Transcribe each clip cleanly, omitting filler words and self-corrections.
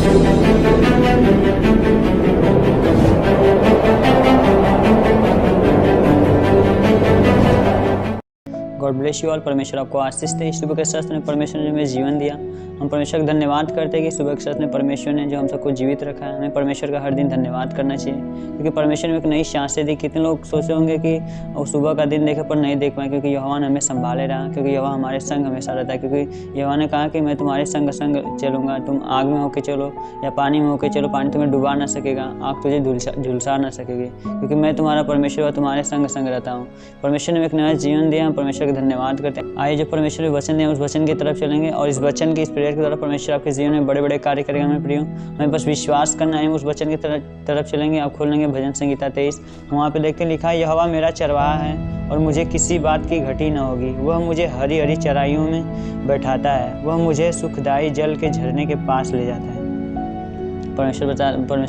God bless you all. परमेश्वर आपको आशीष दे। इस सुबह के शस्त्र ने परमेश्वर ने हमें जीवन दिया। हम परमेश्वर का धन्यवाद करते हैं कि सुबह के शस्त्र ने परमेश्वर ने जो हम सबको जीवित रखा है। हमें परमेश्वर का हर दिन धन्यवाद करना चाहिए, क्योंकि परमेश्वर ने एक नई सांसें दी। कितने लोग सोचे होंगे कि वो सुबह का दिन देखे पर नहीं देख पाए, क्योंकि यहोवा ने हमें संभाले रहा, क्योंकि यहोवा हमारे संग हमेशा रहता है। क्योंकि यहोवा ने कहा कि मैं तुम्हारे संग संग चलूँगा। तुम आग में होके चलो या पानी में होके चलो, पानी तुम्हें डुबा ना सकेगा, आग तुझे झुलसा ना सकेगी, क्योंकि मैं तुम्हारा परमेश्वर और तुम्हारे संग संग रहता हूँ। परमेश्वर ने एक नया जीवन दिया। हम परमेश्वर का धन्यवाद करते हैं। आइए जो परमेश्वर ने वचन दिया उस वचन की तरफ चलेंगे, और इस वचन की, इस प्रेयर के द्वारा परमेश्वर आपके जीवन में बड़े बड़े कार्य करेगा। हमें प्रियो, हमें बस विश्वास करना है। उस वचन की तरफ चलेंगे। आप खोल लेंगे भजन संहिता 23। हम वहाँ पे देख के लिखा है, यहोवा मेरा चरवाहा है और मुझे किसी बात की घटी न होगी। वह मुझे हरी हरी चराइयों में बैठाता है, वह मुझे सुखदायी जल के झरने के पास ले जाता है। परमेश्वर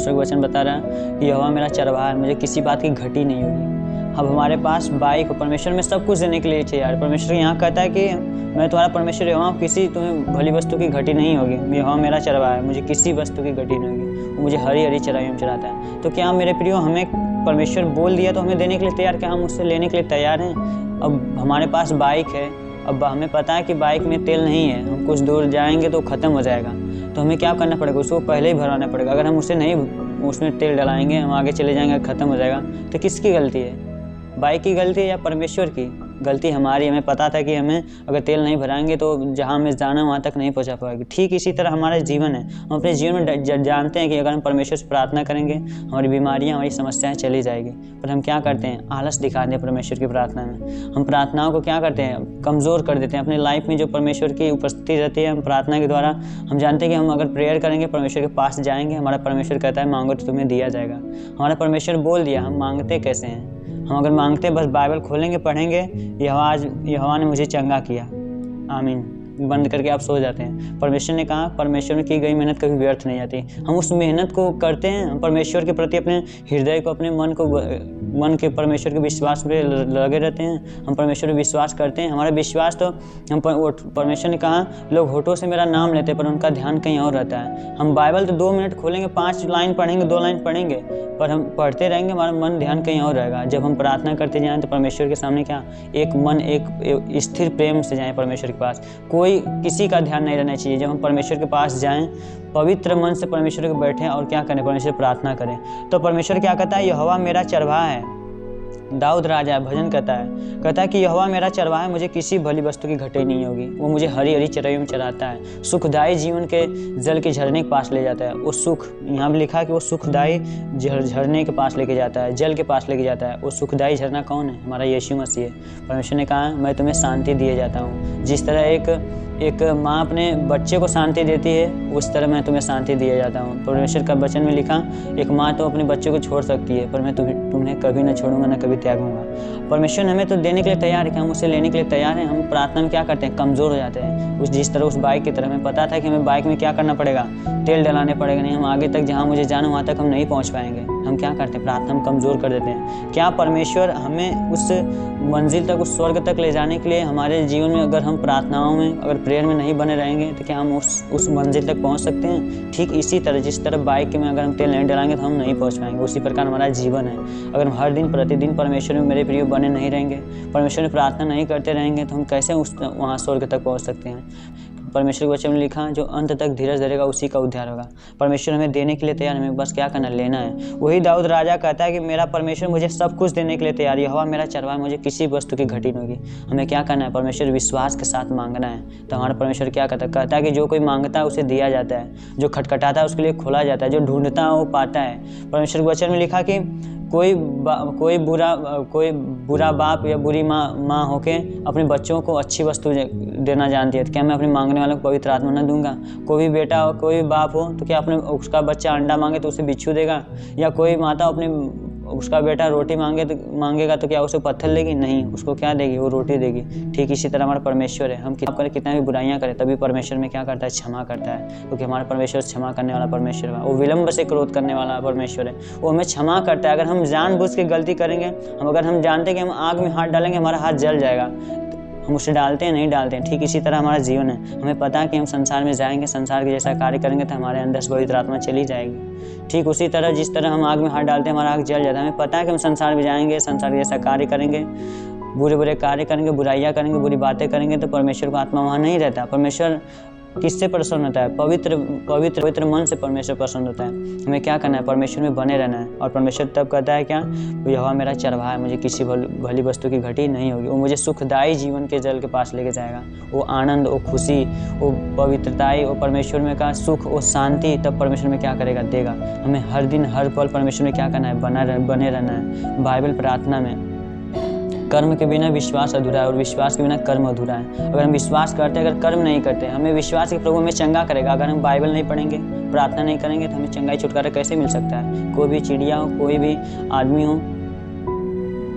का वचन बता रहा है कि यहोवा मेरा चरवाहा है, मुझे किसी बात की घटी नहीं होगी। अब हमारे पास बाइक हो, परमेश्वर में सब कुछ देने के लिए चाहिए। परमेश्वर यहाँ कहता है कि मैं तुम्हारा परमेश्वर यहोवा, किसी तुम्हें भली वस्तु की घटी नहीं होगी। यहोवा मेरा चरवाहा है, मुझे किसी वस्तु की घटी नहीं होगी। वो मुझे हरी हरी चराइयों में चराता है। तो क्या मेरे प्रियो, हमें परमेश्वर बोल दिया तो हमें देने के लिए तैयार, क्या हम उससे लेने के लिए तैयार हैं? अब हमारे पास बाइक है, अब हमें पता है कि बाइक में तेल नहीं है, हम कुछ दूर जाएंगे तो ख़त्म हो जाएगा, तो हमें क्या करना पड़ेगा? उसको पहले ही भरवाना पड़ेगा। अगर हम उसे नहीं उसमें तेल डलाएंगे, हम आगे चले जाएंगे, ख़त्म हो जाएगा, तो किसकी गलती है? बाइक की गलती है या परमेश्वर की? गलती हमारी। हमें पता था कि हमें अगर तेल नहीं भराएंगे तो जहाँ हमें जाना वहाँ तक नहीं पहुँचा पाएगी। ठीक इसी तरह हमारा जीवन है। हम अपने जीवन में जानते हैं कि अगर हम परमेश्वर से प्रार्थना करेंगे, हमारी बीमारियाँ, हमारी समस्याएं चली जाएगी, पर हम क्या करते हैं? आलस दिखाते हैं परमेश्वर की प्रार्थना में। हम प्रार्थनाओं को क्या करते हैं? कमज़ोर कर देते हैं। अपने लाइफ में जो परमेश्वर की उपस्थिति रहती है, हम प्रार्थना के द्वारा हम जानते हैं कि हम अगर प्रेयर करेंगे, परमेश्वर के पास जाएंगे, हमारा परमेश्वर कहता है मांगो तो तुम्हें दिया जाएगा। हमारा परमेश्वर बोल दिया, हम मांगते कैसे हैं? हम अगर मांगते बस बाइबल खोलेंगे, पढ़ेंगे, यहोवा ने मुझे चंगा किया, आमीन, बंद करके आप सो जाते हैं। परमेश्वर ने कहा, परमेश्वर में की गई मेहनत कभी व्यर्थ नहीं जाती। हम उस मेहनत को करते हैं, हम परमेश्वर के प्रति अपने हृदय को, अपने मन के परमेश्वर के विश्वास पे लगे रहते हैं। हम परमेश्वर पे विश्वास करते हैं। हमारा विश्वास तो परमेश्वर ने कहा, लोग होठों से मेरा नाम लेते पर उनका ध्यान कहीं और रहता है। हम बाइबल तो 2 मिनट खोलेंगे, 5 लाइन पढ़ेंगे, 2 लाइन पढ़ेंगे, पर हम पढ़ते रहेंगे, हमारा मन ध्यान कहीं और रहेगा। जब हम प्रार्थना करते जाएँ तो परमेश्वर के सामने क्या एक मन, एक स्थिर प्रेम से जाएँ परमेश्वर के पास। कोई किसी का ध्यान नहीं रहना चाहिए। जब हम परमेश्वर के पास जाएं, पवित्र मन से परमेश्वर के बैठें और क्या करें? परमेश्वर प्रार्थना करें। तो परमेश्वर क्या कहता है? यहोवा मेरा चरवाहा है। दाऊद राजा भजन कहता है कि यहोवा मेरा चरवाहा है, मुझे किसी भली वस्तु की घटी नहीं होगी। वो मुझे हरी हरी चराइयों में चराता है, सुखदायी जीवन के जल के झरने के पास ले जाता है। वो सुख, यहाँ भी लिखा है कि वो सुखदायी झरने के पास लेके जाता है, जल के पास लेके जाता है। वो सुखदायी झरना कौन है? हमारा यीशु मसीह है। परमेश्वर ने कहा, मैं तुम्हें शांति दिए जाता हूँ। जिस तरह एक माँ अपने बच्चे को शांति देती है, उस तरह मैं तुम्हें शांति दिया जाता हूँ। परमेश्वर का वचन में लिखा, एक माँ तो अपने बच्चे को छोड़ सकती है, पर मैं तुम्हें कभी न छोड़ूंगा, न कभी त्यागूंगा। परमेश्वर हमें तो देने के लिए तैयार है कि हम उसे लेने के लिए तैयार हैं। हम प्रार्थना में क्या करते हैं? कमज़ोर हो जाते हैं। जिस तरह उस बाइक की तरह हमें पता था कि हमें बाइक में क्या करना पड़ेगा? तेल डलाने पड़ेगा, नहीं हम आगे तक जहाँ मुझे जाना वहाँ तक हम नहीं पहुँच पाएंगे। हम क्या करते हैं? प्रार्थना में कमज़ोर कर देते हैं। क्या परमेश्वर हमें उस मंजिल तक, उस स्वर्ग तक ले जाने के लिए हमारे जीवन में अगर हम प्रार्थनाओं में, अगर प्रेयर में नहीं बने रहेंगे, तो क्या हम उस मंजिल तक पहुंच सकते हैं? ठीक इसी तरह, जिस तरह बाइक में अगर हम तेल नहीं डलाएंगे तो हम नहीं पहुंच पाएंगे, उसी प्रकार हमारा जीवन है। अगर हम हर दिन प्रतिदिन परमेश्वर में मेरे प्रिय बने नहीं रहेंगे, परमेश्वर में प्रार्थना नहीं करते रहेंगे, तो हम कैसे वहाँ स्वर्ग तक पहुँच सकते हैं? परमेश्वर के वचन में लिखा, जो अंत तक धीरज धरेगा उसी का उद्धार होगा। परमेश्वर हमें देने के लिए तैयार, हमें बस क्या करना? लेना है। वही दाऊद राजा कहता है कि मेरा परमेश्वर मुझे सब कुछ देने के लिए तैयार है। यहोवा मेरा चरवाहा, मुझे किसी वस्तु की घटी नहीं होगी। हमें क्या करना है? परमेश्वर विश्वास के साथ मांगना है। तो हमारा परमेश्वर क्या कहता है कि जो कोई मांगता है उसे दिया जाता है, जो खटखटाता है उसके लिए खोला जाता है, जो ढूंढता है वो पाता है। परमेश्वर के वचन में लिखा कि कोई बुरा बाप या बुरी माँ होके अपने बच्चों को अच्छी वस्तु देना जानती है, तो क्या मैं अपने मांगने वालों को पवित्र आत्मा न दूंगा? कोई भी बेटा हो, कोई भी बाप हो, तो क्या उसका बच्चा अंडा मांगे तो उसे बिच्छू देगा? या कोई माता उसका बेटा रोटी मांगेगा तो क्या उसे पत्थर देगी? नहीं, उसको क्या देगी? वो रोटी देगी। ठीक इसी तरह हमारा परमेश्वर है। हम कितना भी बुराइयां करें, तभी परमेश्वर में क्या करता है? क्षमा करता है, क्योंकि हमारा परमेश्वर क्षमा करने वाला परमेश्वर है। वो विलंब से क्रोध करने वाला परमेश्वर है। वो हमें क्षमा करता है। अगर हम जानबूझ के गलती करेंगे, अगर हम जानते हैं कि हम आग में हाथ डालेंगे हमारा हाथ जल जाएगा, हम उसे डालते हैं नहीं डालते हैं। ठीक इसी तरह हमारा जीवन है, हमें पता है कि हम संसार में जाएंगे, संसार के जैसा कार्य करेंगे तो हमारे अंदर से पवित्र आत्मा चली जाएगी। ठीक उसी तरह जिस तरह हम आग में हाथ डालते हैं हमारा आग जल जाता है। हमें पता है कि हम संसार में जाएंगे, संसार के जैसा कार्य करेंगे, बुरे बुरे कार्य करेंगे, बुराइयाँ करेंगे, बुरी बातें करेंगे तो परमेश्वर का आत्मा वहाँ नहीं रहता। परमेश्वर किससे प्रसन्न होता है? पवित्र मन से परमेश्वर प्रसन्न होता है। हमें क्या करना है? परमेश्वर में बने रहना है। और परमेश्वर तब कहता है क्या? यहोवा मेरा चरवाहा है, मुझे किसी भली वस्तु की घटी नहीं होगी। वो मुझे सुखदायी जीवन के जल के पास लेके जाएगा। वो आनंद, वो खुशी, वो पवित्रताई, वो परमेश्वर में का सुख, वो शांति तब परमेश्वर में क्या करेगा? देगा। हमें हर दिन हर पल परमेश्वर में क्या करना है? बने रहना है। बाइबल प्रार्थना में कर्म के बिना विश्वास अधूरा है और विश्वास के बिना कर्म अधूरा है। अगर हम विश्वास करते हैं, अगर कर्म नहीं करते, हमें विश्वास कि प्रभु हमें चंगा करेगा। अगर हम बाइबल नहीं पढ़ेंगे, प्रार्थना नहीं करेंगे तो हमें चंगाई छुटकारा कैसे मिल सकता है? कोई भी चिड़िया हो, कोई भी आदमी हो,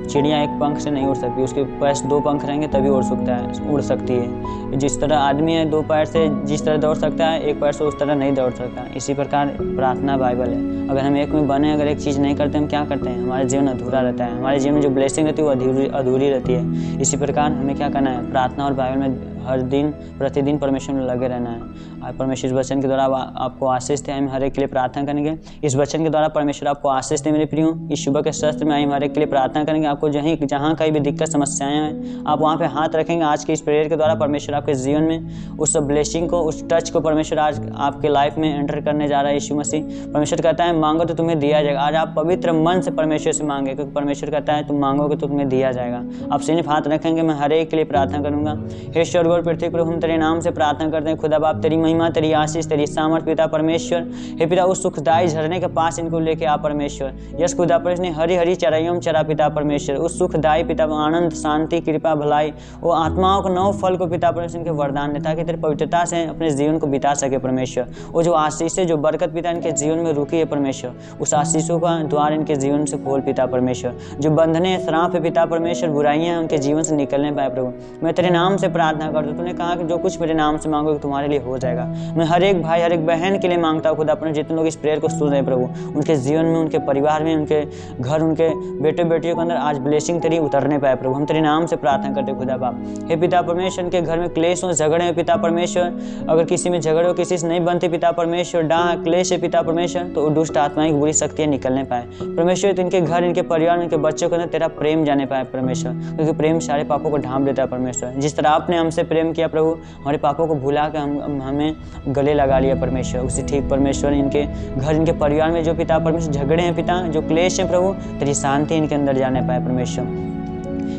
चिड़िया एक पंख से नहीं उड़ सकती, उसके पास 2 पंख रहेंगे तभी उड़ सकती है। जिस तरह आदमी है 2 पैर से जिस तरह दौड़ सकता है, 1 पैर से उस तरह नहीं दौड़ सकता। इसी प्रकार प्रार्थना बाइबल है। अगर हम एक में बने, अगर एक चीज़ नहीं करते, हम क्या करते हैं? हमारा जीवन अधूरा रहता है। हमारे जीवन में जो ब्लेसिंग रहती है वो अधूरी रहती है। इसी प्रकार हमें क्या करना है? प्रार्थना और बाइबल में हर दिन प्रतिदिन परमेश्वर में लगे रहना है। परमेश्वर इस वचन के द्वारा आपको आशीष दे। हम हर एक के लिए प्रार्थना करेंगे। इस वचन के द्वारा परमेश्वर आपको आशीष दे मेरे प्रियो। इस सुबह के शस्त्र में हम हर एक के लिए प्रार्थना करेंगे। आपको जहाँ कहीं भी दिक्कत समस्याएं हैं, आप वहाँ पे हाथ रखेंगे। आज के इस प्रेयर के द्वारा परमेश्वर आपके जीवन में उस ब्लेसिंग को, उस टच को परमेश्वर आज आपके लाइफ में एंटर करने जा रहा है। यीशु मसीह परमेश्वर कहता है मांगो तो तुम्हें दिया जाएगा। आज आप पवित्र मन से परमेश्वर से मांगे, क्योंकि परमेश्वर कहता है तुम मांगोगे तो तुम्हें दिया जाएगा। आप सिर्फ हाथ रखेंगे, मैं हर एक के लिए प्रार्थना करूंगा। हे स्वर्ग और पृथ्वी प्रभु, हम तेरे नाम से प्रार्थना करते हैं। खुदा बाप, तेरी महिमा, तेरी आशीष, तेरी सामर्थ पिता परमेश्वर। हे पिता, उस सुखदायी झरने के पास इनको लेके आ परमेश्वर। यस खुदा परमेश्वर ने हरी हरी चराइयों में चरा पिता परमेश्वर। उस सुखदायी पिता आनंद, शांति, कृपा, भलाई, वो आत्माओं को 9 फल को पिता परमेश्वर इनके वरदान दे, ताकि तेरे पवित्रता से अपने जीवन को बिता सके परमेश्वर। वो जो आशीष है, जो बरकत पिता इनके जीवन में रुकी है परमेश्वर, उस आशीषों का द्वार इनके जीवन से खोल पिता परमेश्वर। जो बंधने, श्राप है पिता परमेश्वर, बुराइयां उनके जीवन से निकलने पाए प्रभु। मैं तेरे नाम से प्रार्थना करता हूँ। तूने कहा कि जो कुछ मेरे नाम से मांगोगे तुम्हारे लिए हो जाएगा। मैं हर एक भाई, हर एक बहन के लिए मांगता हूँ खुदा अपने, जितने लोग इस प्रेयर को सुन रहे हैं प्रभु, उनके जीवन में, उनके परिवार में, उनके घर, उनके बेटे बेटियों के अंदर आज ब्लेसिंग तेरी उतरने पाए प्रभु। हम तेरे नाम से प्रार्थना करते खुदा बाप। हे पिता परमेश्वर, उनके घर में क्लेश हो, झगड़े हो पिता परमेश्वर, अगर किसी में झगड़े हो, किसी से नहीं बनती पिता परमेश्वर, डाह क्लेश है पिता परमेश्वर, तो दुष्ट आत्माएं की बुरी शक्तियां निकलने पाए परमेश्वर। तो इनके घर, इनके परिवार, इनके बच्चों के अंदर तेरा प्रेम जाने पाए परमेश्वर, क्योंकि प्रेम सारे पापों को ढांप देता है परमेश्वर। जिस तरह आपने हमसे प्रेम किया प्रभु, हमारे पापों को भुला के हमें गले लगा लिया परमेश्वर, उसी ठीक परमेश्वर इनके घर, इनके परिवार में जो पिता परमेश्वर झगड़े हैं पिता, जो क्लेश है प्रभु, तेरी शांति इनके अंदर जाने पाए परमेश्वर।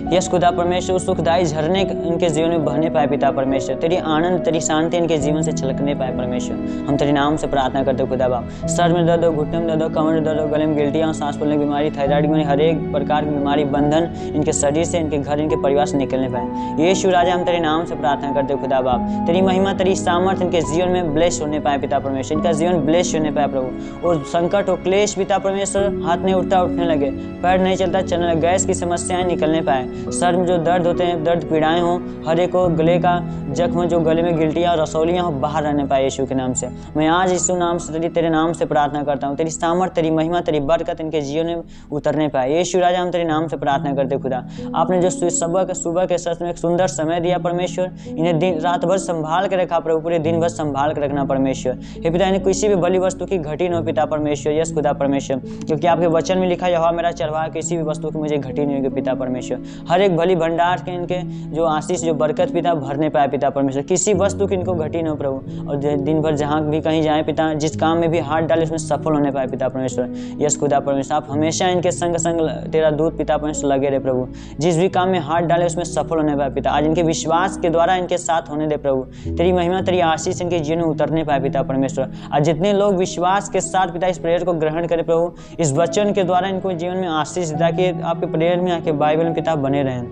यस खुदा परमेश्वर, सुखदायी झरने इनके जीवन में बहने पाए पिता परमेश्वर। तेरी आनंद, तेरी शांति इनके जीवन से छलकने पाए परमेश्वर। हम तेरे नाम से प्रार्थना करते हो खुदा बाप। सर में दर्द हो, घुटने में दर्द हो, कमर में दर्द हो, गले में गिल्टियाँ, सांस फूलने की बीमारी, थायराइड बीमारी, हर एक प्रकार की बीमारी, बंधन इनके शरीर से, इनके घर, इनके परिवार से निकलने पाए। यीशु राजा, हम तेरे नाम से प्रार्थना करते हो खुदा बाप। तेरी महिमा, तेरी सामर्थ इनके जीवन में ब्लेस होने पाए पिता परमेश्वर। इनका जीवन ब्लेस होने पाए प्रभु। और संकट हो, क्लेश पिता परमेश्वर, हाथ नहीं उठता उठने लगे, पैर नहीं चलता चलने लगे, गैस की समस्याएं निकलने पाए, सर में जो दर्द होते हैं, दर्द पीड़ाएं हो, हर एक को गले का जख्म, जो गले में गिल्टियाँ और रसौलियाँ हो, बाहर रहने पाए यीशु के नाम से। मैं आज यीशु नाम से, तेरे नाम से प्रार्थना करता हूँ। तेरी सामर्थ, तेरी महिमा, तेरी बरकत इनके जीवन में उतरने पाए यीशु राजा। हम तेरे नाम से प्रार्थना करते खुदा। आपने जो सुबह के सच में एक सुंदर समय दिया परमेश्वर, इन्हें दिन रात भर संभाल के रखा प्रभु, पूरे दिन भर संभाल के रखना परमेश्वर। हे पिता, इन्हें किसी भी भली वस्तु की घटी न हो पिता परमेश्वर। यस खुदा परमेश्वर, क्योंकि आपके वचन में लिखा, यहोवा मेरा चरवाहा, किसी भी वस्तु की मुझे घटी नहीं होगी पिता परमेश्वर। हर एक भली भंडार के इनके जो आशीष, जो बरकत पिता भरने पाए पिता परमेश्वर। किसी वस्तु की इनको घटी न हो प्रभु। और दिन भर जहाँ भी कहीं जाए पिता, जिस काम में भी हाथ डाले उसमें सफल होने पाए पिता परमेश्वर। यस खुदा परमेश्वर, आप हमेशा इनके संग संग तेरा दूत पिता परमेश्वर लगे रहे प्रभु। जिस भी काम में हाथ डाले उसमें सफल होने पाए पिता। आज इनके विश्वास के द्वारा इनके साथ होने दे प्रभु। तेरी महिमा, तेरी आशीष इनके जीवन में उतरने पाए पिता परमेश्वर। आज जितने लोग विश्वास के साथ पिता इस प्रेयर को ग्रहण करें प्रभु, इस वचन के द्वारा इनको जीवन में आशीष देता कि आपके प्रेयर में, आपके बाइबल में पिता बने रहें,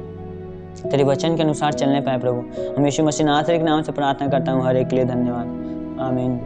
तेरे वचन के अनुसार चलने पाए प्रभु। हम यीशु मसीह नासरी के नाम से प्रार्थना करता हूँ। हर एक के लिए धन्यवाद। आमीन।